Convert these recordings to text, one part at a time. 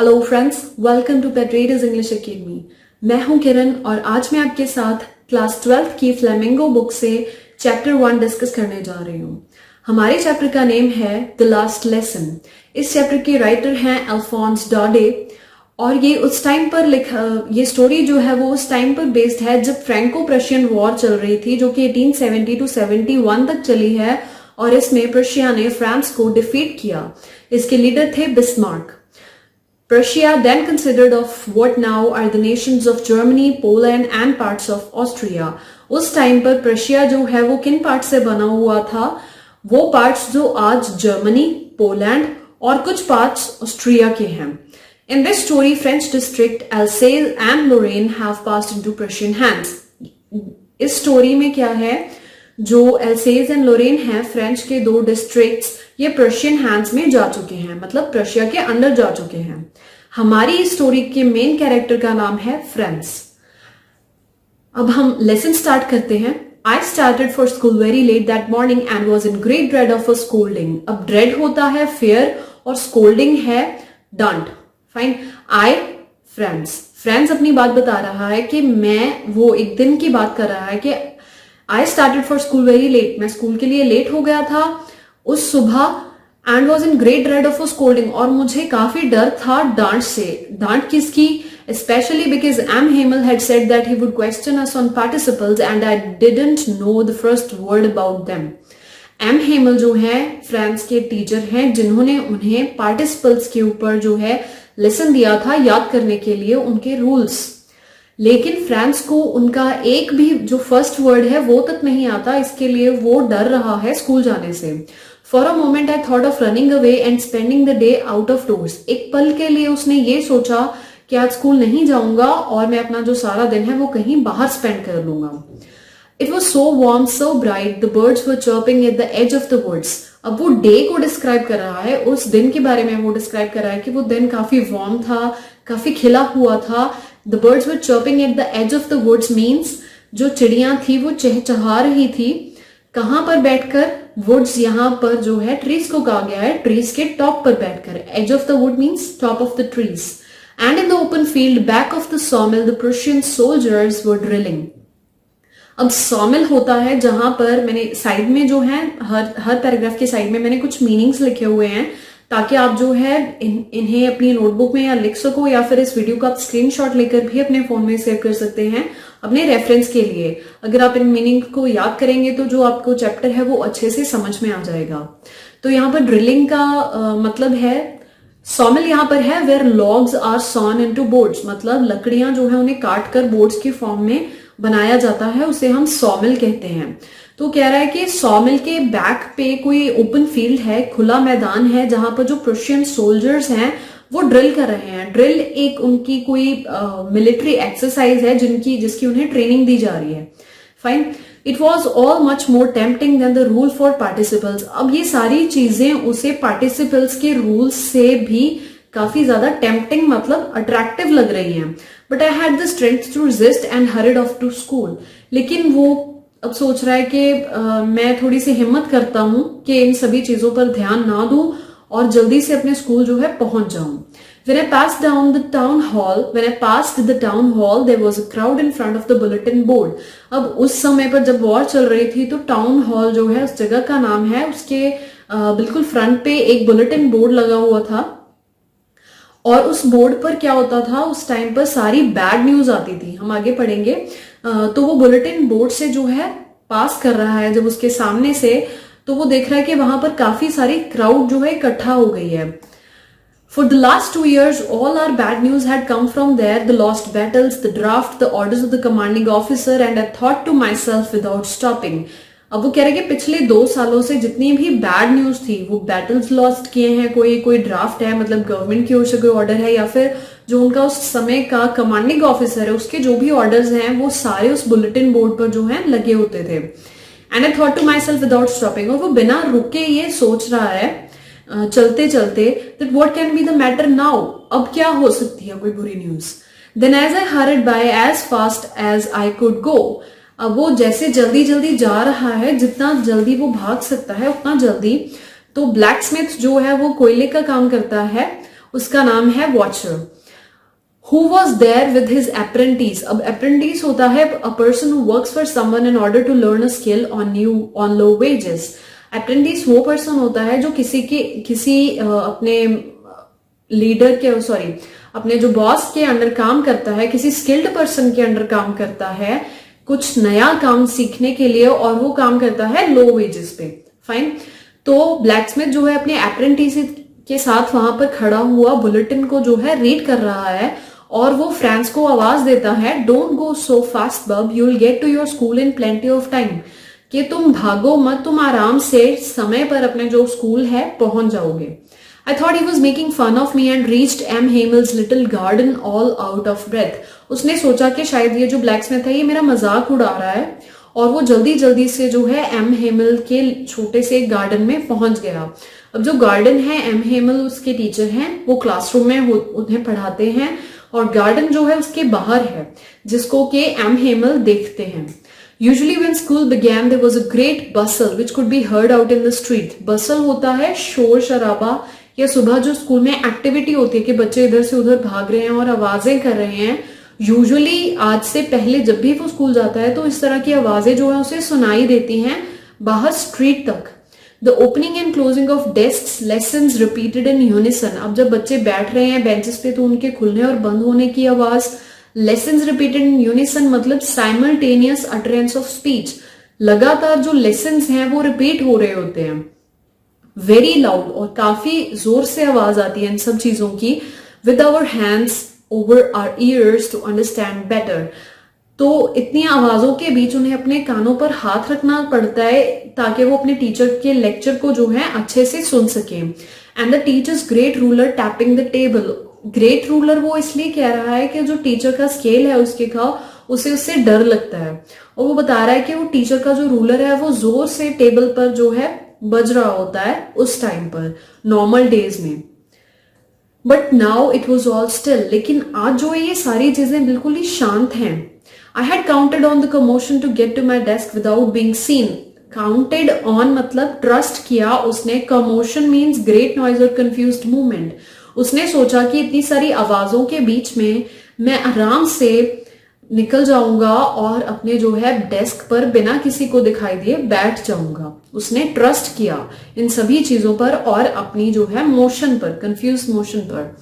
Hello friends, welcome to Pet Readers English Academy. मैं हूं किरण और आज मैं आपके साथ क्लास 12th की फ्लेमिंगो बुक से चैप्टर 1 डिस्कस करने जा रही हूं। हमारे चैप्टर का नेम है द लास्ट लेसन। इस चैप्टर के राइटर हैं अल्फोंस डॉडे और ये उस टाइम पर ये स्टोरी जो है वो उस टाइम पर बेस्ड है जब फ्रैंको प्रशियन वॉर चल रही थी, जो कि 1870 to 71 तक चली है और इसमें प्रशिया ने फ्रांस को डिफीट किया। इसके लीडर थे Bismarck. Prussia, then considered of what now are the nations of Germany, Poland and parts of Austria. उस टाइम पर प्रशिया जो है वो किन पार्ट से बना हुआ था? वो पार्ट्स जो आज जर्मनी, पोलैंड और कुछ पार्ट्स ऑस्ट्रिया के हैं। In this story, French district Alsace and Lorraine have passed into Prussian hands. इस स्टोरी में क्या है? जो एल्सेज एंड लोरेन है, फ्रेंच के दो डिस्ट्रिक्ट्स, ये प्रशियन हैंड्स में जा चुके हैं, मतलब प्रशिया के अंडर जा चुके हैं। हमारी इस स्टोरी के मेन कैरेक्टर का नाम है फ्रांस। अब हम लेसन स्टार्ट करते हैं। I started for school very late that morning and was in great dread of a scolding. अब dread होता है fear और scolding है डांट। फाइन। फ्रांस अपनी बात बता रहा है कि वो एक दिन की बात कर रहा है कि I started for school very late. मैं स्कूल के लिए लेट हो गया था उस सुबह and was in great dread of a scolding. और मुझे काफी डर था डांट से। डांट किसकी? Especially because M. Hamel had said that he would question us on participles and I didn't know the first word about them. M. Hamel जो है फ्रांस के टीचर हैं जिन्होंने उन्हें पार्टिसिपल्स के ऊपर जो है लेसन दिया था याद करने के लिए उनके रूल्स। लेकिन फ्रांस को उनका एक भी जो फर्स्ट वर्ड है वो तक नहीं आता, इसके लिए वो डर रहा है स्कूल जाने से। For a moment I thought of running away and spending the day out of doors. एक पल के लिए उसने ये सोचा कि आज स्कूल नहीं जाऊंगा और मैं अपना जो सारा दिन है वो कहीं बाहर स्पेंड कर लूंगा। It was so warm, so bright, the birds were chirping at the edge of the woods. अब वो डे को डिस्क्राइब कर रहा है, उस दिन के बारे में वो डिस्क्राइब कर रहा है कि वो दिन काफी वार्म था, काफी खिला हुआ था। The birds were chirping at the edge of the woods means जो चिड़ियां थी वो चहचहा रही थी। कहां पर बैठकर? वुड्स यहाँ पर जो है ट्रीज को कहा गया है, ट्रीज के टॉप पर बैठकर। Edge of the wood means top of the trees. And in the open field back of the sawmill the Prussian soldiers were drilling. अब सॉमिल होता है जहां पर मैंने साइड में जो है हर पैराग्राफ के साइड में मैंने कुछ मीनिंग्स लिखे हुए हैं ताकि आप जो है इन्हें अपनी नोटबुक में या लिख सको, या फिर इस वीडियो का आप स्क्रीनशॉट लेकर भी अपने फोन में सेव कर सकते हैं अपने रेफरेंस के लिए। अगर आप इन मीनिंग को याद करेंगे तो जो आपको चैप्टर है वो अच्छे से समझ में आ जाएगा। तो यहाँ पर ड्रिलिंग का मतलब है, सॉमिल यहाँ पर है where logs are sawn into boards, मतलब लकड़ियां जो है उन्हें काट कर बोर्ड्स की फॉर्म में बनाया जाता है, उसे हम सॉमिल कहते हैं। तो कह रहा है कि सॉमिल के बैक पे कोई ओपन फील्ड है, खुला मैदान है, जहां पर जो प्रुशियन सोल्जर्स हैं वो ड्रिल कर रहे हैं। ड्रिल एक उनकी कोई मिलिट्री एक्सरसाइज है जिसकी उन्हें ट्रेनिंग दी जा रही है। Fine. It was all much more tempting than the rule for participles. अब ये सारी चीजें उसे पार्टिसिपल्स के रूल्स से भी काफी ज्यादा टेम्पटिंग मतलब अट्रैक्टिव लग रही हैं। But I had the strength to resist and hurried off to school. लेकिन वो अब सोच रहा है कि मैं थोड़ी सी हिम्मत करता हूं कि इन सभी चीजों पर ध्यान ना दूं और जल्दी से अपने स्कूल जो है पहुंच जाऊं। When I passed the town hall, there was a crowd in front of the bulletin board. अब उस समय पर जब वॉर चल रही थी तो टाउन हॉल जो है उस जगह का नाम है, उसके बिल्कुल फ्रंट पे एक बुलेटिन बोर्ड लगा हुआ था। और उस बोर्ड पर क्या होता था, उस टाइम पर सारी बैड न्यूज आती थी, हम आगे पढ़ेंगे। तो वो बुलेटिन बोर्ड से जो है पास कर रहा है जब उसके सामने से, तो वो देख रहा है कि वहां पर काफी सारी क्राउड जो है इकट्ठा हो गई है। For the last 2 years, all our bad news had come from there, the lost battles, the draft, the orders of the commanding officer, and I thought to myself without stopping. अब वो कह रहे कि पिछले 2 सालों से जितनी भी बैड न्यूज थी, वो बैटल्स लॉस्ट किए हैं, कोई ड्राफ्ट है, मतलब गवर्नमेंट की ओर से कोई ऑर्डर है, या फिर जो उनका उस समय का कमांडिंग ऑफिसर है उसके जो भी ऑर्डर्स हैं वो सारे उस बुलेटिन बोर्ड पर जो है लगे होते थे। And I thought to myself without stopping. और वो बिना रुके ये सोच रहा है चलते चलते that what can be the matter now, अब क्या हो सकती है कोई बुरी news. Then as I hurried by as fast as I could go. अब वो जैसे जल्दी जल्दी जा रहा है, जितना जल्दी वो भाग सकता है उतना जल्दी। तो ब्लैक स्मिथ जो है वो कोयले का काम करता है उसका नाम है watcher. Who was there with his apprentice? अब apprentice होता है a person who works for someone in order to learn a skill on low wages. Apprentice वो person होता है जो किसी अपने लीडर के अपने जो बॉस के अंडर काम करता है, किसी स्किल्ड पर्सन के अंडर काम करता है कुछ नया काम सीखने के लिए, और वो काम करता है लो वेजेस पे। फाइन। तो ब्लैकस्मिथ जो है अपने अप्रेंटिस के साथ वहां पर खड़ा हुआ बुलेटिन को जो है रीड कर रहा है, और वो फ्रांस को आवाज देता है, don't go so fast bub, you will get to your school in plenty of time, कि तुम भागो मत, तुम आराम से समय पर अपने जो स्कूल है पहुंच जाओगे। I thought he was making fun of me and reached M. Hamel's little garden all out of breath. उसने सोचा कि शायद ये जो ब्लैकस्मिथ है ये मेरा मजाक उड़ा रहा है, और वो जल्दी जल्दी से जो है एम हेमल के छोटे से गार्डन में पहुंच गया। अब जो गार्डन है, एम हेमल उसके टीचर हैं, वो क्लासरूम में उन्हें पढ़ाते हैं, और गार्डन जो है उसके बाहर है जिसको कि एम हेमल देखते हैं। Usually when school began there was a great bustle which could be heard out in the street. Bustle होता है शोर शराबा, या सुबह जो स्कूल में एक्टिविटी होती है कि बच्चे इधर से उधर भाग रहे हैं और आवाजें कर रहे हैं। यूजुअली आज से पहले जब भी वो स्कूल जाता है तो इस तरह की आवाजें जो है उसे सुनाई देती हैं बाहर स्ट्रीट तक। The opening and closing of desks, lessons repeated in unison. अब जब बच्चे बैठ रहे हैं बेंचेस पे तो उनके खुलने और बंद होने की आवाज। लेसन्स रिपीटेड इन यूनिसन मतलब साइमल्टेनियस अटरेंस ऑफ स्पीच, लगातार जो लेसन्स हैं वो रिपीट हो रहे होते हैं। वेरी लाउड, और काफी जोर से आवाज आती है इन सब चीजों की। With our hands over our ears to understand better. तो इतनी आवाजों के बीच उन्हें अपने कानों पर हाथ रखना पड़ता है ताकि वो अपने टीचर के लेक्चर को जो है अच्छे से सुन सके। And the teachers great ruler tapping the table. Great ruler वो इसलिए कह रहा है कि जो टीचर का स्केल है उसे उससे डर लगता है, और वो बता रहा है कि वो टीचर का जो रूलर है वो जोर से टेबल पर जो है बज रहा होता है उस टाइम पर, नॉर्मल डेज में। But now it was all still. लेकिन आज जो है ये सारी चीजें बिल्कुल ही शांत हैं। I had counted on the commotion to get to my desk without being seen. Counted on मतलब ट्रस्ट किया उसने। कमोशन मीन्स ग्रेट नॉइज और कंफ्यूज्ड मूवमेंट। उसने सोचा कि इतनी सारी आवाजों के बीच में मैं आराम से निकल जाऊंगा और अपने जो है डेस्क पर बिना किसी को दिखाई दिए बैठ जाऊंगा। उसने ट्रस्ट किया इन सभी चीजों पर और अपनी जो है मोशन पर, कंफ्यूज मोशन पर।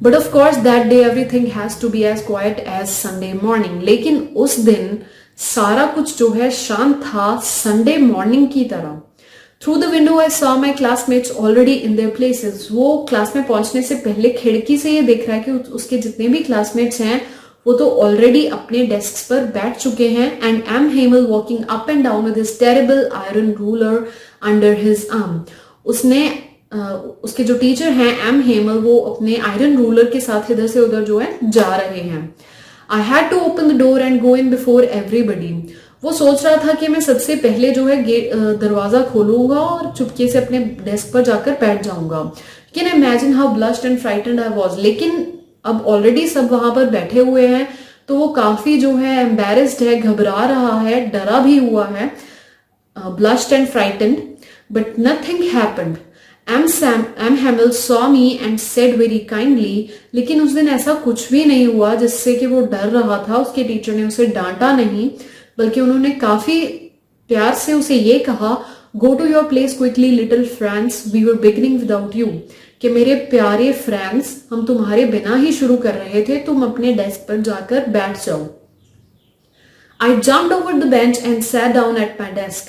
But of course that day everything has to be as quiet as Sunday morning. लेकिन उस दिन सारा कुछ जो है शांत था संडे मॉर्निंग की तरह। Through the window I saw my classmates already in their places. वो क्लास में पहुंचने से पहले खिड़की से ये देख रहा है कि उसके जितने भी क्लासमेट्स हैं वो तो ऑलरेडी अपने डेस्क पर बैठ चुके हैं। And M Hamel walking up and down with his terrible iron ruler under his arm. उसके जो टीचर हैं एम हेमल, वो अपने आयरन रूलर के साथ इधर से उधर जो है जा रहे हैं। I had to open the door and go in before everybody. वो सोच रहा था कि मैं सबसे पहले जो है दरवाजा खोलूंगा और चुपके से अपने डेस्क पर जाकर बैठ जाऊंगा। Can imagine how blushed and frightened I was. लेकिन अब ऑलरेडी सब वहां पर बैठे हुए हैं तो वो काफी जो है एम्बेरेस्ड है, घबरा रहा है, डरा भी हुआ है, blushed and frightened. But nothing happened. M Hamel saw me and said very kindly. लेकिन उस दिन ऐसा कुछ भी नहीं हुआ जिससे कि वो डर रहा था। उसके टीचर ने उसे डांटा नहीं, बल्कि उन्होंने काफी प्यार से उसे ये कहा, go to your place quickly little Franz, we were beginning without you. कि मेरे प्यारे फ्रेंड्स, हम तुम्हारे बिना ही शुरू कर रहे थे, तुम अपने डेस्क पर जाकर बैठ जाओ। आई jumped over the bench and sat down at my desk.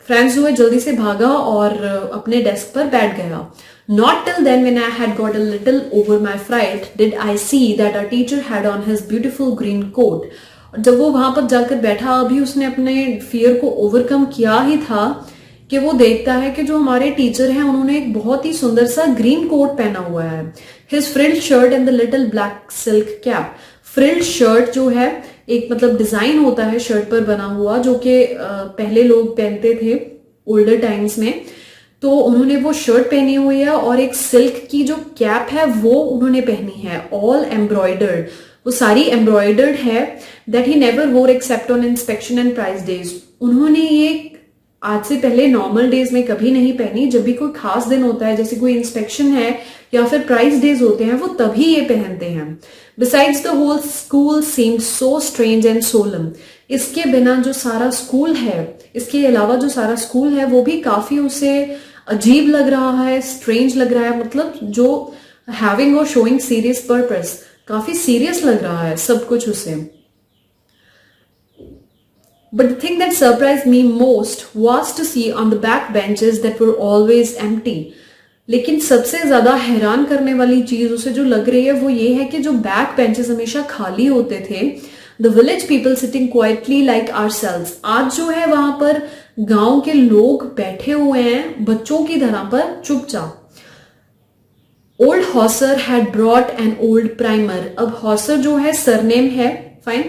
Friends जो है जल्दी से भागा और अपने डेस्क पर बैठ गया। Not till then, when I had got a little over my fright, did I see that our teacher had on his beautiful green coat. जब वो वहां पर जाकर बैठा, अभी उसने अपने फियर को ओवरकम किया ही था कि वो देखता है कि जो हमारे टीचर हैं उन्होंने एक बहुत ही सुंदर सा ग्रीन कोट पहना हुआ है। His frilled shirt and the little black silk cap. Frilled shirt जो है एक मतलब डिजाइन होता है शर्ट पर बना हुआ, जो कि पहले लोग पहनते थे ओल्डर टाइम्स में। तो उन्होंने वो शर्ट पहनी हुई है और एक सिल्क की जो कैप है वो उन्होंने पहनी है, ऑल एम्ब्रॉयडर्ड। वो सारी एम्ब्रॉयडर्ड है। दैट ही नेवर वोर except on inspection and price days. उन्होंने ये आज से पहले नॉर्मल डेज में कभी नहीं पहनी। जब भी कोई खास दिन होता है, जैसे कोई इंस्पेक्शन है या फिर प्राइज डेज होते हैं, वो तभी ये पहनते हैं। Besides the whole school seemed so strange and solemn. इसके बिना जो सारा स्कूल है, इसके अलावा जो सारा स्कूल है, वो भी काफी उसे अजीब लग रहा है, स्ट्रेंज लग रहा है। मतलब जो हैविंग और शोइंग सीरियस पर्पस, काफी सीरियस लग रहा है सब कुछ उसे। But the thing that surprised me most was to see on the back benches that were always empty. लेकिन सबसे ज्यादा हैरान करने वाली चीज उसे जो लग रही है वो ये है कि जो बैक बेंचेस हमेशा खाली होते थे, the village people sitting quietly like ourselves, आज जो है वहां पर गांव के लोग बैठे हुए हैं बच्चों की तरह पर चुपचाप। Old Hauser had brought an old primer. अब हॉसर जो है सरनेम है, फाइन,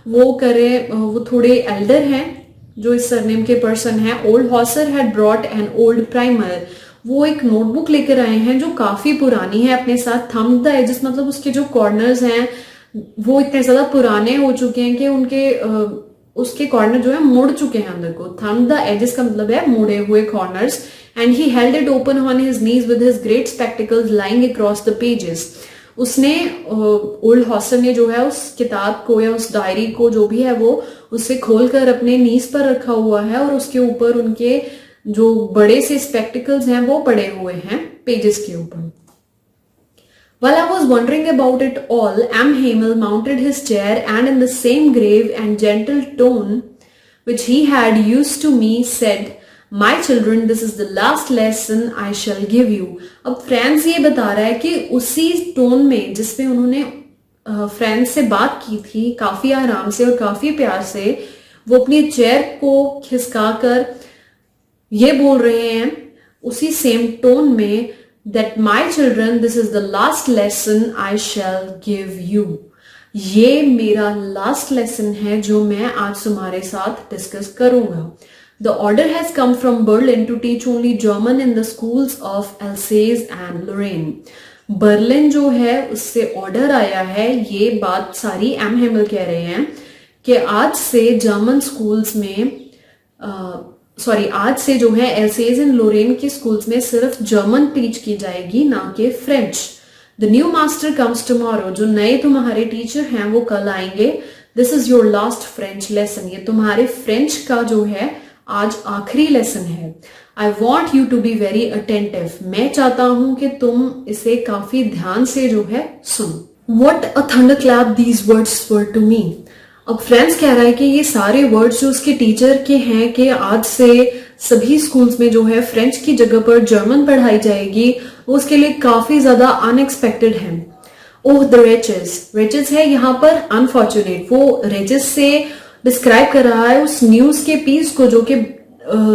वो थोड़े एल्डर हैं जो इस सरनेम के पर्सन हैं। Old Hauser had brought an old primer, वो एक नोटबुक लेकर आए हैं जो काफी पुरानी है अपने साथ। थंब द एजेस, मतलब उसके जो कॉर्नर्स हैं वो इतने ज्यादा पुराने हो चुके हैं कि उसके कॉर्नर जो है मुड़ चुके हैं अंदर को। थंब द एजेस का मतलब है मुड़े हुए corners. And he held it open on his knees with his great spectacles lying across the pages. उसने ओल्ड हॉसर ने जो है उस किताब को या उस डायरी को जो भी है वो उसे खोलकर अपने नीज पर रखा हुआ है और उसके ऊपर उनके जो बड़े से स्पेक्टिकल्स हैं वो पड़े हुए हैं पेजेस के ऊपर। While I was wondering about it all, M. Hamel mounted his chair and in the same grave and gentle tone which he had used to me said, My children, this is the last lesson I shall give you. अब friends ये बता रहा है कि उसी tone में जिसमें उन्होंने फ्रेंड्स से बात की थी, काफी आराम से और काफी प्यार से, वो अपनी चेयर को खिसकाकर ये बोल रहे हैं उसी सेम टोन में, that my children, this is the last lesson I shall give you. ये मेरा लास्ट लेसन है जो मैं आज तुम्हारे साथ डिस्कस करूंगा। The order has come from Berlin to teach only German in the schools of Alsace and Lorraine. Berlin जो है उससे ऑर्डर आया है, ये बात सारी एम हेमल कह रहे हैं कि आज से जर्मन स्कूल्स में आज से जो है एल्सेज एंड लोरेन के स्कूल्स में सिर्फ जर्मन टीच की जाएगी, ना कि French. The new master comes tomorrow, जो नए तुम्हारे टीचर हैं वो कल आएंगे। This is your last French lesson, ये तुम्हारे फ्रेंच का जो है आज आखिरी लेसन है। I want you to be very attentive, मैं चाहता हूं कि तुम इसे काफी ध्यान से जो है सुनो। What a thunderclap these words were to me. अब फ्रेंड्स कह रहा है कि ये सारे वर्ड्स जो उसके टीचर के हैं कि आज से सभी स्कूल्स में जो है फ्रेंच की जगह पर जर्मन पढ़ाई जाएगी, वो उसके लिए काफी ज्यादा अनएक्सपेक्टेड है। ओह द रेचेस, रेचेस है यहाँ पर अनफॉर्चुनेट, वो रेचेस से डिस्क्राइब कर रहा है उस न्यूज के पीस को जो कि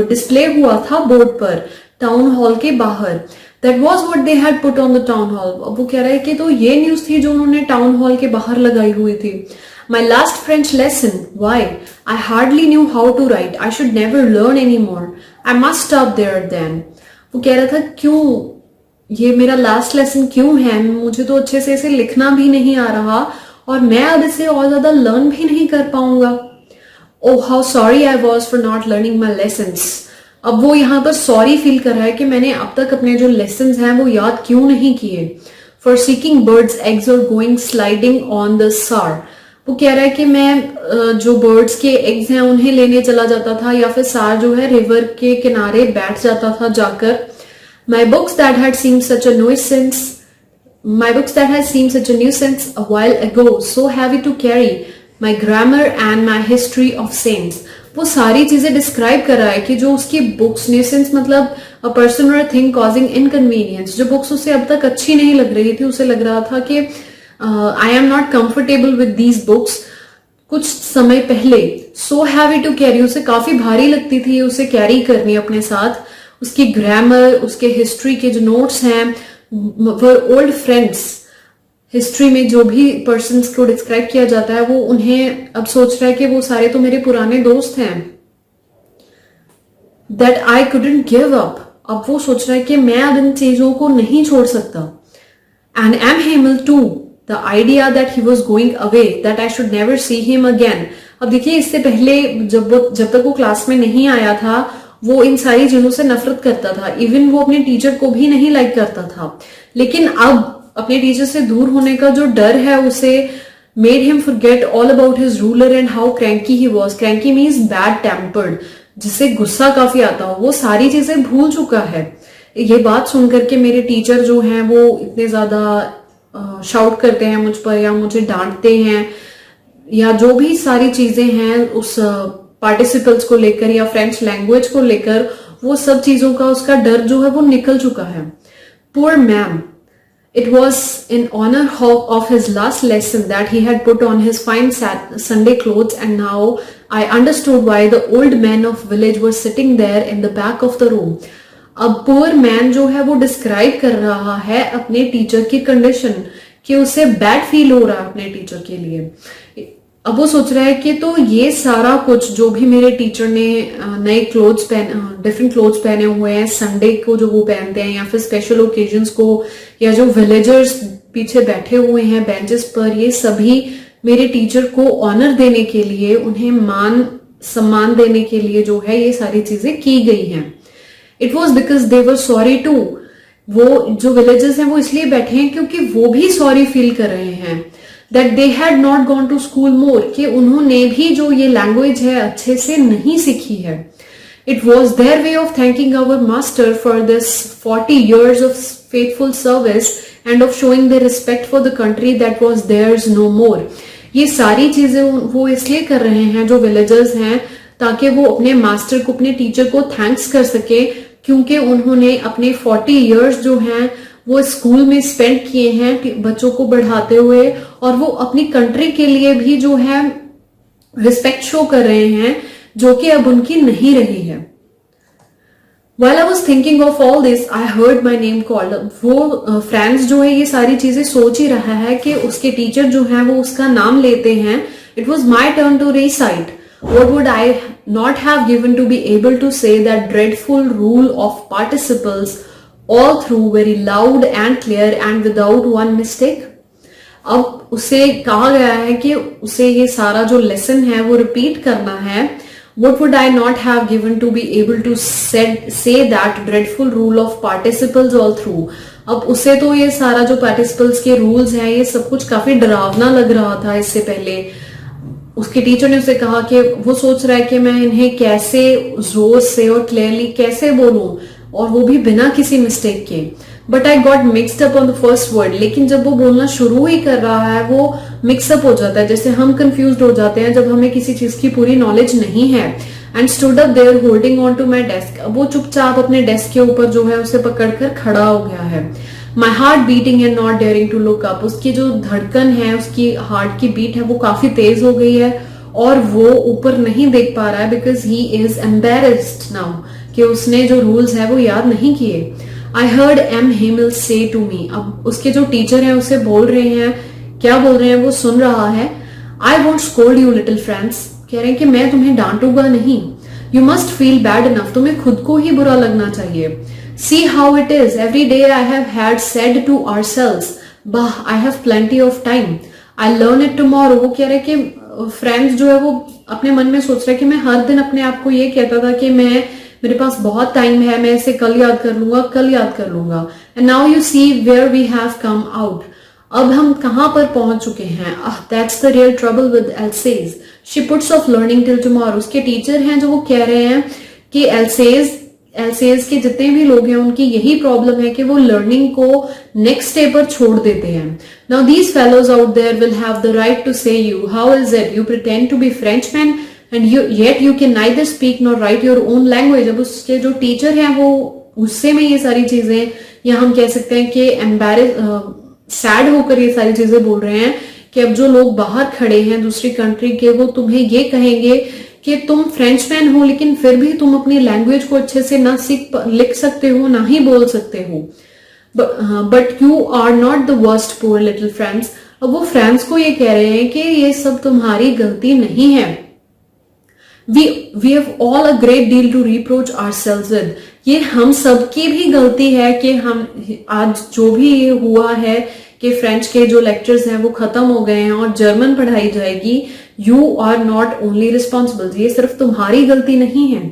डिस्प्ले हुआ था बोर्ड पर टाउन हॉल के बाहर। That was what they had put on the town hall. अब वो कह रहा है कि तो ये न्यूज थी जो उन्होंने टाउन हॉल के बाहर लगाई हुई थी। My last French lesson. Why? I hardly knew how to write. I should never learn anymore. I must stop there then. वो कह रहा था क्यों ये मेरा लास्ट लेसन क्यों है, मुझे तो अच्छे से इसे लिखना भी नहीं आ रहा और मैं अब इसे और ज्यादा लर्न भी नहीं कर पाऊंगा। Oh, how sorry I was for not learning my lessons. अब वो यहाँ पर सॉरी फील कर रहा है कि मैंने अब तक अपने जो लेसन्स हैं वो याद क्यों नहीं किए। For seeking birds' eggs or going sliding on the Saar. वो कह रहा है कि मैं जो बर्ड्स के एग्स हैं उन्हें लेने चला जाता था या फिर सार जो है रिवर के किनारे बैठ जाता था जाकर। My books that had seemed such a nuisance a while ago, so heavy to carry, my grammar and my history of saints. वो सारी चीजें डिस्क्राइब कर रहा है कि जो उसकी बुक्स, न्यूसेंस मतलब अ पर्सन और थिंग कॉजिंग इनकन्वीनियंस, जो बुक्स उसे अब तक अच्छी नहीं लग रही थी, उसे लग रहा था कि I am not comfortable with these books. कुछ समय पहले सो हैवी टू कैरी, उसे काफी भारी लगती थी उसे कैरी करनी अपने साथ। उसकी ग्रामर, उसके हिस्ट्री के जो नोट्स हैं, वर ओल्ड फ्रेंड्स, हिस्ट्री में जो भी पर्सन्स को डिस्क्राइब किया जाता है वो उन्हें अब सोच रहा है कि वो सारे तो मेरे पुराने दोस्त हैं। That I couldn't give up, अब वो सोच रहा है कि मैं अब इन चीजों को नहीं छोड़ सकता। And M Hamel too, the idea that he was going away, that I should never see him again. अब देखिए इससे पहले जब तक वो क्लास में नहीं आया था वो इन सारी चीजों से नफरत करता था, इवन वो अपने टीचर को भी नहीं लाइक करता था। लेकिन अब अपने टीचर से दूर होने का जो डर है उसे made him forget all about his ruler and how cranky he was. Cranky means bad tempered, जिसे गुस्सा काफी आता हो, वो सारी चीजें भूल चुका है। ये बात सुनकर के मेरे टीचर जो हैं वो इतने ज्यादा शाउट करते हैं मुझ पर, या मुझे डांटते हैं, या जो भी सारी चीजें हैं उस पार्टिसिपल्स को लेकर या फ्रेंच लैंग्वेज को लेकर, वो सब चीजों का उसका डर जो है वो निकल चुका है। Poor man. It was in honor of his last lesson that he had put on his fine Sunday clothes, and now I understood why the old men of village were sitting there in the back of the room. अब poor man जो है वो describe कर रहा है अपने teacher की condition, कि उसे बैड फील हो रहा है अपने टीचर के लिए। अब वो सोच रहा है कि तो ये सारा कुछ जो भी मेरे टीचर ने नए क्लोथ्स डिफरेंट क्लोथ्स पहने हुए हैं, संडे को जो वो पहनते हैं, या फिर स्पेशल ओकेजन्स को, या जो विलेजर्स पीछे बैठे हुए हैं बेंचेस पर, ये सभी मेरे टीचर को ऑनर देने के लिए, उन्हें मान सम्मान देने के लिए जो है ये सारी चीजें की गई हैं। It was because they were sorry too. वो जो विलेजर्स हैं वो इसलिए बैठे हैं क्योंकि वो भी सॉरी फील कर रहे हैं that they had not gone to school more, कि उन्होंने भी जो ये लैंग्वेज है अच्छे से नहीं सीखी है। It was their way of thanking our master for this 40 years of faithful service and of showing their respect for the country that was theirs no more. ये सारी चीजें वो इसलिए कर रहे हैं जो विलेजर्स हैं, ताकि वो अपने मास्टर को, अपने टीचर को थैंक्स कर सके, क्योंकि उन्होंने अपने 40 years जो हैं वो स्कूल में स्पेंड किए हैं बच्चों को बढ़ाते हुए, और वो अपनी कंट्री के लिए भी जो है रिस्पेक्ट शो कर रहे हैं, जो कि अब उनकी नहीं रही है। While I was thinking of all this, I heard my name called. वो फ्रांस जो है ये सारी चीजें सोच ही रहा है कि उसके टीचर जो हैं वो उसका नाम लेते हैं। It was my turn to recite. What would I not have given to be able to say that dreadful rule of participles all through very loud and clear and without one mistake? अब उसे कहा गया है कि उसे ये सारा जो लेसन है वो रिपीट करना है। What would I not have given to be able to say that dreadful rule of participles all through? अब उसे तो ये सारा जो पार्टिसिपल्स के रूल्स हैं ये सब कुछ काफी डरावना लग रहा था इससे पहले। उसके टीचर ने उसे कहा कि वो सोच रहा है कि मैं इन्हें कैसे जोर से और क्लियरली कैसे बोलूं, और वो भी बिना किसी मिस्टेक के। But I got mixed up on the first word. लेकिन जब वो बोलना शुरू ही कर रहा है वो मिक्सअप हो जाता है, जैसे हम कंफ्यूज्ड हो जाते हैं जब हमें किसी चीज की पूरी नॉलेज नहीं है। And stood up there holding on to my desk. अब वो चुपचाप अपने डेस्क के ऊपर जो है उसे पकड़कर खड़ा हो गया है। My heart beating and not daring to look up. उसकी जो धड़कन है, उसकी हार्ट की बीट है वो काफी तेज हो गई है, और वो ऊपर नहीं देख पा रहा है because he is embarrassed now, कि उसने जो रूल्स है वो याद नहीं किए। आई हर्ड एम हिमल से टू मी। अब उसके जो टीचर हैं उसे बोल रहे हैं, क्या बोल रहे हैं वो सुन रहा है। I won't scold you little friends. कह रहे हैं कि मैं तुम्हें डांटूंगा नहीं। You must feel bad enough. तुम्हें खुद को ही बुरा लगना चाहिए। See how it is every day I have had said to ourselves, bah I have plenty of time, I learn it tomorrow. वो कह रहे हैं कि फ्रेंड्स जो है वो अपने मन में सोच रहे हैं कि मैं हर दिन अपने आप को ये कहता था कि मेरे पास बहुत टाइम है, मैं इसे कल याद कर लूंगा, कल याद कर लूंगा। And now you see where we have come out. अब हम कहां पर पहुंच चुके हैं। That's the real trouble with Alsace, she puts off learning till tomorrow. उसके टीचर हैं जो वो कह रहे हैं कि एल्सेज के जितने भी लोग हैं उनकी यही प्रॉब्लम है कि वो लर्निंग को नेक्स्ट डे पर छोड़ देते हैं। Now these fellows out there will have the right to say you, how is it you pretend to be Frenchman and yet you can neither speak nor write your own language। अब उसके जो teacher हैं वो गुस्से में ये सारी चीजें, या हम कह सकते हैं कि सैड होकर ये सारी चीजें बोल रहे हैं कि अब जो लोग बाहर खड़े हैं दूसरी कंट्री के, वो तुम्हें ये कहेंगे कि तुम फ्रेंचमैन हो लेकिन फिर भी तुम अपनी लैंग्वेज को अच्छे से ना लिख सकते हो, ना ही बोल सकते हो। But you are not the worst poor little friends. अब वो फ्रेंड्स को ये कह रहे हैं कि ये सब तुम्हारी गलती नहीं है। We have all a great deal to reproach ourselves with। ये हम सबकी भी गलती है कि हम आज जो भी ये हुआ है कि फ्रेंच के जो लेक्चर्स हैं वो खत्म हो गए हैं और जर्मन पढ़ाई जाएगी। You are not only responsible. ये सिर्फ तुम्हारी गलती नहीं है।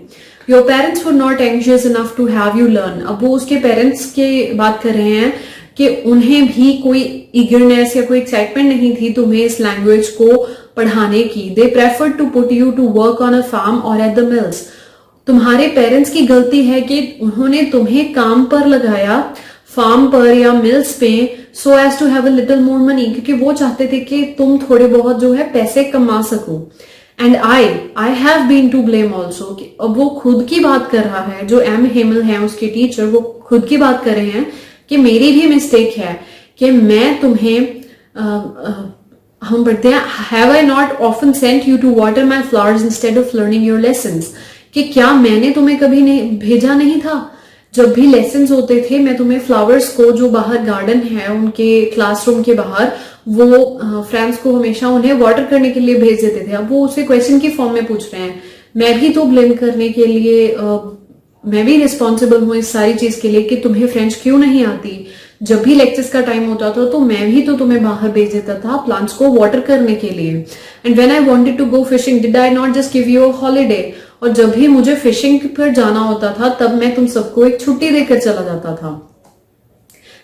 Your parents were not anxious enough to have you learn. अब वो उसके पेरेंट्स के बात कर रहे हैं कि उन्हें भी कोई ईगरनेस या कोई एक्साइटमेंट नहीं थी तुम्हें इस लैंग्वेज को पढ़ाने की। They prefer to put you to work on a farm और एट द मिल्स। तुम्हारे पेरेंट्स की गलती है कि उन्होंने तुम्हें काम पर लगाया, फार्म पर या मिल्स पे, so as to have a little more money, क्योंकि वो चाहते थे कि तुम थोड़े बहुत जो है पैसे कमा सको। And I have been to blame also. अब वो खुद की बात कर रहा है, जो एम हेमल है उसके टीचर, वो खुद की बात कर रहे हैं कि मेरी भी मिस्टेक है कि मैं तुम्हें हम पढ़ते हैं, have I not often sent you to water my flowers instead of learning your lessons, कि क्या मैंने तुम्हें कभी नहीं भेजा नहीं था। जब भी लेसन्स होते थे मैं तुम्हें फ्लावर्स को, जो बाहर गार्डन है उनके क्लासरूम के बाहर, वो फ्रेंड्स को हमेशा उन्हें वाटर करने के लिए भेज देते थे। अब वो उसे क्वेश्चन की फॉर्म में पूछ रहे हैं। मैं भी तो ब्लेम करने के लिए मैं भी रिस्पॉन्सिबल हूँ इस सारी चीज के लिए कि तुम्हें फ्रेंच क्यों नहीं आती। जब भी लेक्चर्स का टाइम होता था तो मैं भी तो तुम्हें बाहर भेज देता था प्लांट्स को वाटर करने के लिए। And when I wanted to go fishing did I not just give you a holiday. और जब भी मुझे फिशिंग पर जाना होता था तब मैं तुम सबको एक छुट्टी देकर चला जाता था।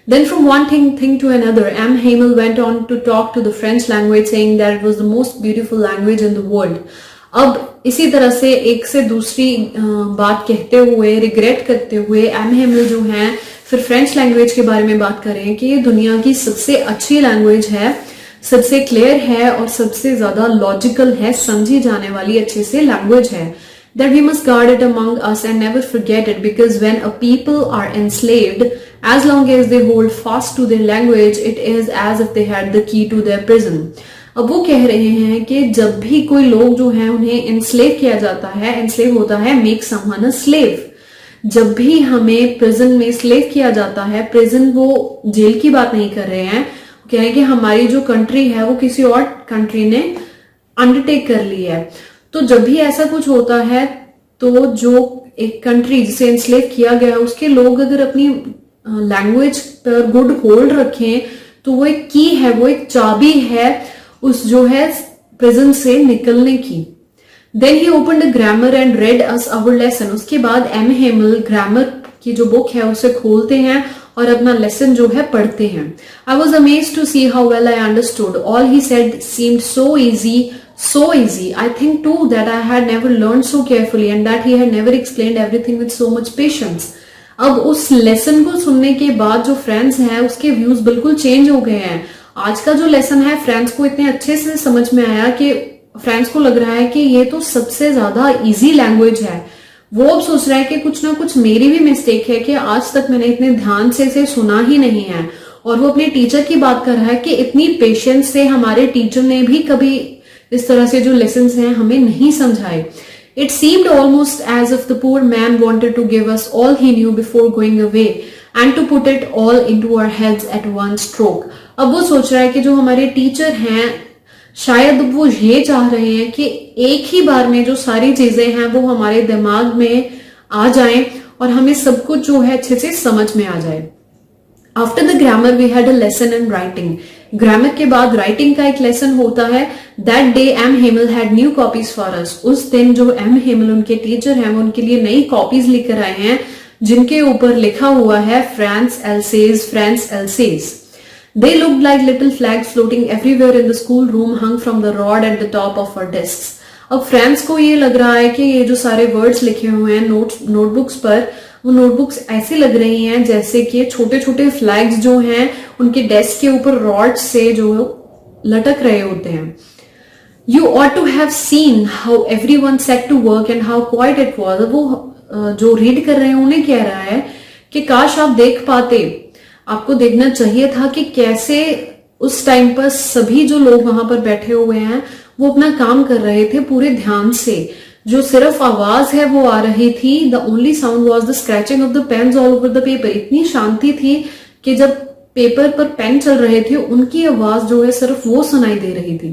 Then from one thing to another, M. Hamel went on to talk to the French language, saying that it was the most beautiful language in the world. अब इसी तरह से एक से दूसरी बात कहते हुए, रिग्रेट करते हुए, एम हेमल जो हैं फिर फ्रेंच लैंग्वेज के बारे में बात कर रहे हैं कि ये दुनिया की सबसे अच्छी लैंग्वेज है, सबसे क्लियर है और सबसे ज्यादा लॉजिकल है, समझी जाने वाली अच्छे से लैंग्वेज है। That we must guard it among us and never forget it, because when a people are enslaved, as long as they hold fast to their language, it is as if they had the key to their prison. अब वो कह रहे हैं कि जब भी कोई लोग जो हैं उन्हें एनस्लेव किया जाता है, एनस्लेव होता है मेक समवन अ स्लेव। जब भी हमें प्रिजन में स्लेव किया जाता है, प्रिजन वो जेल की बात नहीं कर रहे हैं, कह रहे हैं कि हमारी जो कंट्री है वो किसी और कंट्री ने अंडरटेक कर ली है। तो जब भी ऐसा कुछ होता है तो जो एक कंट्री जिसे एनस्लेव किया गया है उसके लोग अगर अपनी लैंग्वेज पर गुड होल्ड रखें तो वो एक की है, वो एक चाबी है उस जो है प्रिजन से निकलने की। Then he opened a grammar and read us our lesson. उसके बाद एम हेमल ग्रामर की जो बुक है उसे खोलते हैं और अपना लेसन जो है पढ़ते हैं। I was amazed to see how well I understood all he said seemed so easy. So easy. I think too that I had never learned so carefully and that he had never explained everything with so much patience. अब उस lesson को सुनने के बाद जो friends हैं उसके views बिल्कुल चेंज हो गए हैं। आज का जो लेसन है फ्रेंड्स को इतने अच्छे से समझ में आया कि फ्रेंड्स को लग रहा है कि ये तो सबसे ज्यादा इजी लैंग्वेज है। वो अब सोच रहा है कि कुछ ना कुछ मेरी भी मिस्टेक है कि आज तक मैंने इतने ध्यान से इसे सुना ही नहीं है। और वो अपने टीचर की बात कर रहा है कि इतनी पेशेंस से हमारे टीचर ने भी कभी इस तरह से जो लेसन्स हैं हमें नहीं समझाए। It seemed almost as if the poor man wanted to give us all he knew before going away and to put it all into our heads at one stroke. अब वो सोच रहा है कि जो हमारे टीचर हैं शायद वो ये चाह रहे हैं कि एक ही बार में जो सारी चीजें हैं वो हमारे दिमाग में आ जाएं और हमें सब कुछ जो है अच्छे से समझ में आ जाए। After the grammar we had a lesson in writing. Grammar के बाद राइटिंग का एक लेसन होता है। That day M Hamel had new copies for us. उस दिन जो एम हेमल उनके टीचर हैं वो उनके लिए नई कॉपीज लेकर आए हैं जिनके ऊपर लिखा हुआ है France else's, France else's. They looked like little flags floating everywhere in the school room hung from the rod at the top of our desks. अब फ्रेंड्स को ये लग रहा है कि ये जो सारे वर्ड्स लिखे हुए हैं नोटबुक्स पर, वो नोटबुक्स ऐसी लग रही हैं जैसे कि छोटे छोटे फ्लैग्स जो हैं उनके डेस्क के ऊपर रॉड से जो लटक रहे होते हैं। You ought to have seen how everyone set to work and how quiet it was. वो जो रीड कर रहे हैं उन्हें कह रहा है कि काश आप देख पाते, आपको देखना चाहिए था कि कैसे उस टाइम पर सभी जो लोग वहां पर बैठे हुए हैं वो अपना काम कर रहे थे पूरे ध्यान से। जो सिर्फ आवाज है वो आ रही थी, the only sound was the scratching of the pens all over the paper. इतनी शांति थी कि जब पेपर पर पेन चल रहे थे उनकी आवाज जो है सिर्फ वो सुनाई दे रही थी।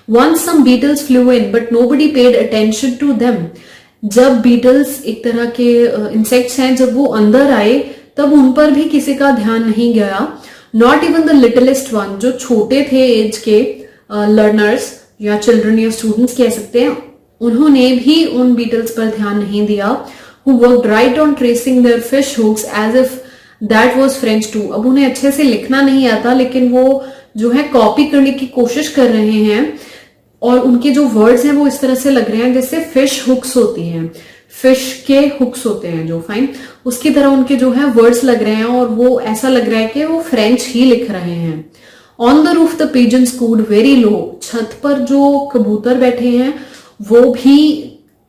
Once some beetles flew in, but nobody paid attention to them. जब बीटल्स एक तरह के इंसेक्ट्स हैं, जब वो अंदर आए तब उन पर भी किसी का ध्यान नहीं गया। Not even the littlest one, जो छोटे थे एज के लर्नर्स या चिल्ड्रन या स्टूडेंट्स कह सकते हैं, उन्होंने भी उन बीटल्स पर ध्यान नहीं दिया। who worked right on tracing their fish hooks as if that was French too. अब उन्हें अच्छे से लिखना नहीं आता, लेकिन वो जो है कॉपी करने की कोशिश कर रहे हैं, और उनके जो वर्ड्स हैं वो इस तरह से लग रहे हैं जैसे फिश हुक्स होती हैं, फिश के हुक्स होते हैं जो, फाइन, उसकी तरह उनके जो है वर्ड्स लग रहे हैं, और वो ऐसा लग रहा है कि वो फ्रेंच ही लिख रहे हैं. On the roof the pigeons cooed very low. छत पर जो कबूतर बैठे हैं वो भी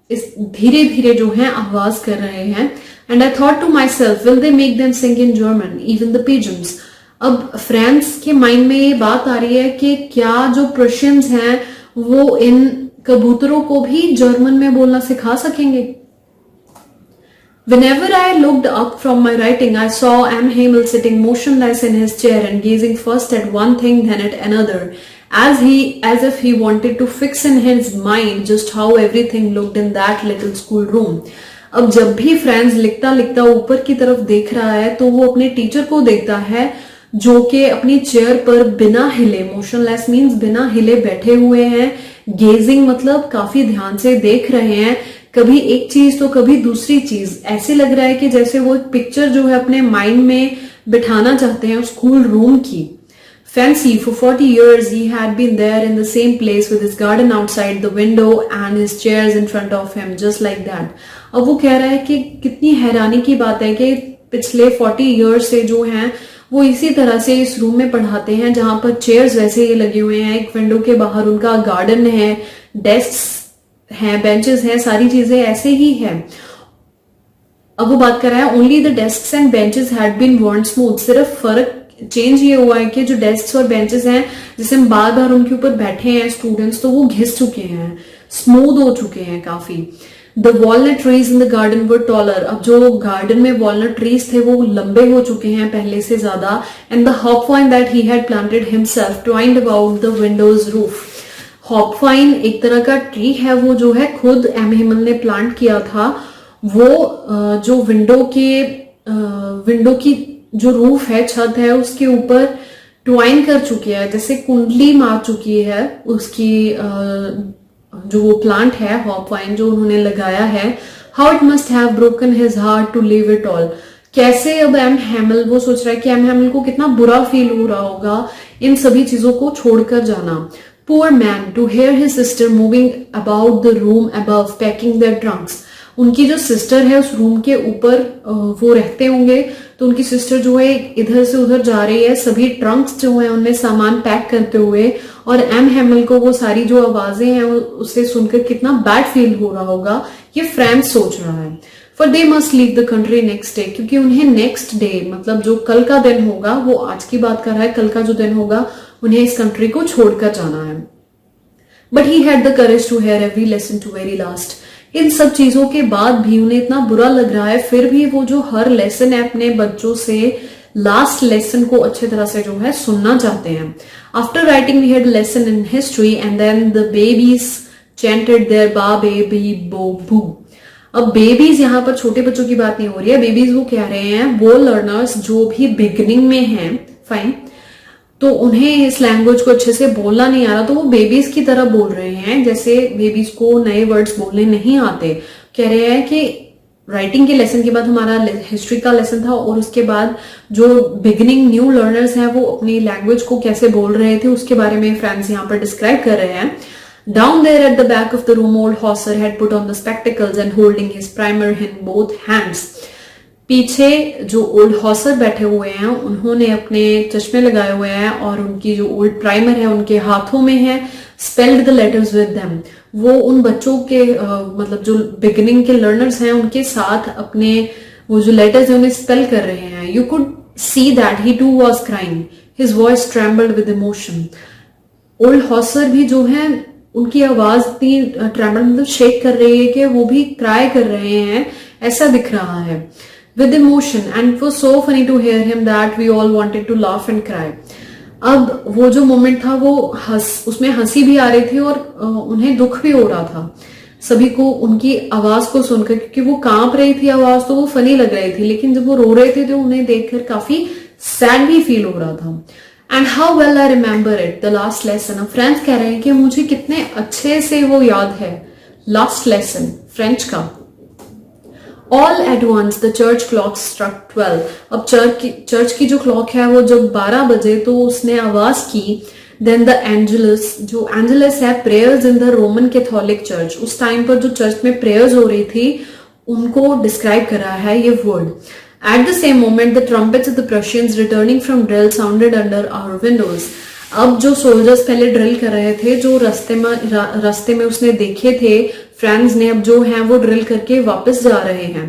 इस धीरे धीरे जो है आवाज कर रहे हैं. And I thought to myself, will they make them sing in German even the pigeons. अब फ्रांस के माइंड में ये बात आ रही है कि क्या जो प्रशियंस हैं वो इन कबूतरों को भी जर्मन में बोलना सिखा सकेंगे. Whenever I looked up from my writing, I saw M. Hamel sitting motionless in his chair and gazing first at one thing then at another, as if he wanted to fix in his mind just how everything looked in that little school room. अब जब भी France लिखता लिखता ऊपर की तरफ देख रहा है तो वो अपने टीचर को देखता है जो कि अपनी चेयर पर बिना हिले, मोशनलेस मीन्स बिना हिले बैठे हुए हैं. गेजिंग मतलब काफी ध्यान से देख रहे हैं, कभी एक चीज तो कभी दूसरी चीज. ऐसे लग रहा है कि जैसे वो एक पिक्चर जो है अपने माइंड में बिठाना चाहते हैं स्कूल रूम की. Fancy, for 40 years he had been there in the same place with his garden outside the window and his chairs in front of him, just like that. अब वो कह रहा है कि कितनी हैरानी की बात है कि पिछले 40 years से जो हैं वो इसी तरह से इस रूम में पढ़ाते हैं जहां पर चेयर्स वैसे ही लगे हुए हैं, एक विंडो के बाहर उनका गार्डन है, डेस्क हैं, बेंचेस हैं, सारी चीजें ऐसे ही हैं. अब वो बात कर रहा है only the desks and benches had been worn smooth. सिर्फ फर्क चेंज ये हुआ है कि जो डेस्क्स और बेंचेस हैं जिसे हम बार बार उनके ऊपर बैठे हैं स्टूडेंट्स, तो वो घिस चुके हैं, स्मूथ हो चुके हैं काफी. The walnut trees in the garden were taller. अब जो गार्डन में वॉलनट ट्रीज थे वो लंबे हो चुके हैं पहले से ज्यादा. And the hop vine that he had planted himself twined about the windows roof. Hop vine एक तरह का ट्री है, वो जो है खुद एम हेमल ने प्लांट किया था. वो जो विंडो की जो रूफ है, छत है, उसके ऊपर ट्वाइन कर चुकी है, जैसे कुंडली मार चुकी है उसकी. जो वो प्लांट है हॉपवाइन जो उन्होंने लगाया है. How it must have broken his heart to leave it all. कैसे अब एम हेमल, वो सोच रहा है कि एम हेमल को कितना बुरा फील हो रहा होगा इन सभी चीजों को छोड़कर जाना. Poor man, to hear his sister moving about the room above packing their trunks. उनकी जो सिस्टर है उस रूम के ऊपर वो रहते होंगे, तो उनकी सिस्टर जो है इधर से उधर जा रही है सभी ट्रंक्स जो है उनमें सामान पैक करते हुए. और एम हेमल को वो सारी जो आवाजें हैं उससे सुनकर कितना बैड फील हो रहा होगा, ये फ्रांस सोच रहा है. For they must leave the country next day, क्योंकि उन्हें नेक्स्ट डे मतलब जो कल का दिन होगा, वो आज की बात कर रहा है, कल का जो दिन होगा उन्हें इस कंट्री को छोड़कर जाना है. But he had the courage to hear every lesson to very last. इन सब चीजों के बाद भी उन्हें इतना बुरा लग रहा है, फिर भी वो जो हर लेसन है अपने बच्चों से लास्ट लेसन को अच्छे तरह से जो है सुनना चाहते हैं. After writing we had lesson in history and then the babies chanted their ba be bi bo bu. अब बेबीज यहाँ पर छोटे बच्चों की बात नहीं हो रही है, बेबीज वो कह रहे हैं वो लर्नर्स जो भी बिगिनिंग में हैं, फाइन, तो उन्हें इस लैंग्वेज को अच्छे से बोलना नहीं आ रहा, तो वो बेबीज की तरह बोल रहे हैं जैसे बेबीज को नए वर्ड्स बोलने नहीं आते. कह रहे हैं कि राइटिंग के लेसन के बाद हमारा हिस्ट्री का लेसन था, और उसके बाद जो बिगिनिंग न्यू लर्नर्स हैं वो अपनी लैंग्वेज को कैसे बोल रहे थे उसके बारे में फ्रांस यहाँ पर डिस्क्राइब कर रहे हैं. Down there at the back of the room, old Hauser had put on the spectacles and holding his primer in both hands. पीछे जो ओल्ड हॉसर बैठे हुए हैं उन्होंने अपने चश्मे लगाए हुए हैं और उनकी जो ओल्ड प्राइमर है उनके हाथों में है. Spelled the letters with them. वो उन बच्चों के मतलब जो बिगिनिंग के लर्नर्स हैं उनके साथ अपने वो जो लेटर्स हैं उन्हें स्पेल कर रहे हैं. You could see that he too was crying, his voice trembled with emotion. Old Hauser भी जो है उनकी आवाज इतनी ट्रेम्बल मतलब शेक कर रही है कि वो भी क्राई कर रहे हैं, ऐसा दिख रहा है. With emotion, and it was so funny to hear him that we all wanted to laugh and cry. अब वो जो मोमेंट था वो उसमें हंसी भी आ रही थी और उन्हें दुख भी हो रहा था सभी को उनकी आवाज को सुनकर, क्योंकि वो कांप रही थी आवाज तो वो फनी लग रही थी, लेकिन जब वो रो रहे थे तो उन्हें देखकर काफी सैड भी फील हो रहा था. And how well I remember it the last lesson. अब फ्रेंच कह रहे हैं कि मुझे कितने अच्छे से वो याद है लास्ट लेसन फ्रेंच का. All at once the church clock struck 12. अब चर्च की जो क्लॉक है वो जब 12 बजे तो उसने आवाज की. Then the Angelus, जो एंजलस है prayers in the Roman Catholic church, उस टाइम पर जो चर्च में प्रेयर्स हो रही थी उनको डिस्क्राइब कर रहा है ये word. At the same moment, the trumpets of the Prussians returning from drill sounded under our windows. अब जो सोल्जर्स पहले ड्रिल कर रहे थे, जो रास्ते में उसने देखे थे फ्रेंड्स ने, अब जो हैं वो ड्रिल करके वापस जा रहे हैं.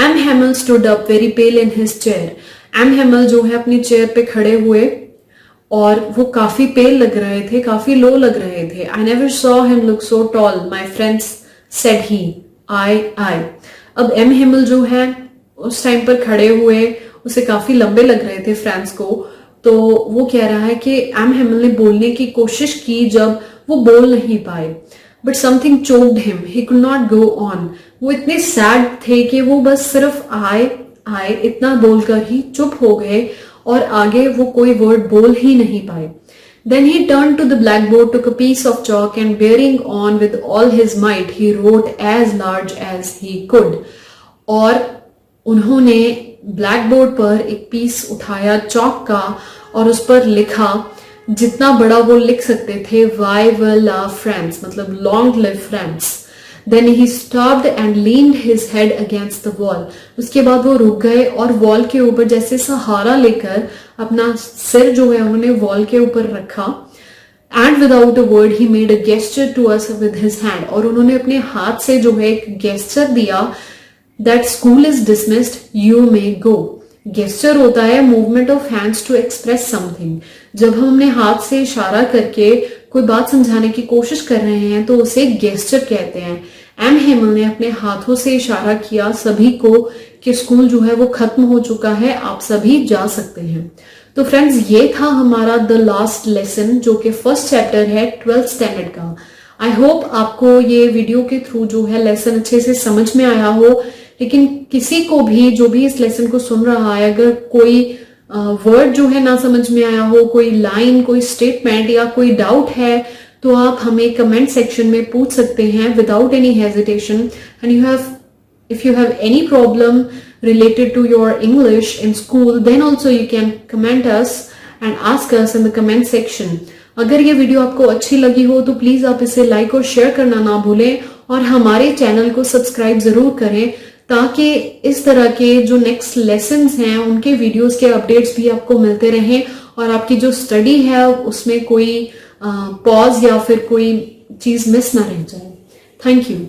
M Hamel stood up very pale in his chair. M Hamel जो है अपनी चेयर पे खड़े हुए और वो काफी पेल लग रहे थे, काफी लो लग रहे थे. I never saw him look so tall my friends said he. I. अब एम हेमल जो है उस टाइम पर खड़े हुए, उसे काफी लंबे लग रहे थे फ्रेंड्स को, तो वो कह रहा है कि एम हेमल ने बोलने की कोशिश की जब वो बोल नहीं पाए. But something choked him, he could not go on. वो इतने सैड थे कि वो बस सिर्फ आए इतना बोलकर ही चुप हो गए और आगे वो कोई वर्ड बोल ही नहीं पाए. Then he turned to the blackboard, took a piece of chalk and bearing on with all his might, he wrote as large as he could. और उन्होंने ब्लैक बोर्ड पर एक पीस उठाया चौक का और उस पर लिखा जितना बड़ा वो लिख सकते थे, वाई विल लव फ्रेंड्स, मतलब long live friends. Then he stopped and leaned his head against the wall. उसके बाद वो रुक गए और वॉल के ऊपर जैसे सहारा लेकर अपना सिर जो है उन्होंने वॉल के ऊपर रखा. And without a word he made a gesture to us with his hand. और उन्होंने अपने हाथ से जो है एक गेस्चर दिया, that school is dismissed, you may go. Gesture होता है movement of hands to express something. जब हम अपने हाथ से इशारा करके कोई बात समझाने की कोशिश कर रहे हैं तो उसे गेस्चर कहते हैं. एम हेमल ने अपने हाथों से इशारा किया सभी को कि स्कूल जो है वो खत्म हो चुका है, आप सभी जा सकते हैं. तो फ्रेंड्स, ये था हमारा द लास्ट लेसन, जो कि फर्स्ट चैप्टर है 12th स्टैंडर्ड का. आई होप आपको ये वीडियो के थ्रू जो है लेसन अच्छे से समझ में आया हो. लेकिन किसी को भी जो भी इस लेसन को सुन रहा है, अगर कोई वर्ड जो है ना समझ में आया हो, कोई लाइन, कोई स्टेटमेंट या कोई डाउट है, तो आप हमें कमेंट सेक्शन में पूछ सकते हैं without any hesitation. And if you have any problem related to your English in school, then also you can comment us and ask us in the comment section. अगर ये वीडियो आपको अच्छी लगी हो तो प्लीज आप इसे लाइक और शेयर करना ना भूलें और हमारे चैनल को सब्सक्राइब जरूर करें, ताकि इस तरह के जो नेक्स्ट लेसन्स हैं उनके वीडियोस के अपडेट्स भी आपको मिलते रहें और आपकी जो स्टडी है उसमें कोई पॉज या फिर कोई चीज मिस ना रह जाए. Thank you.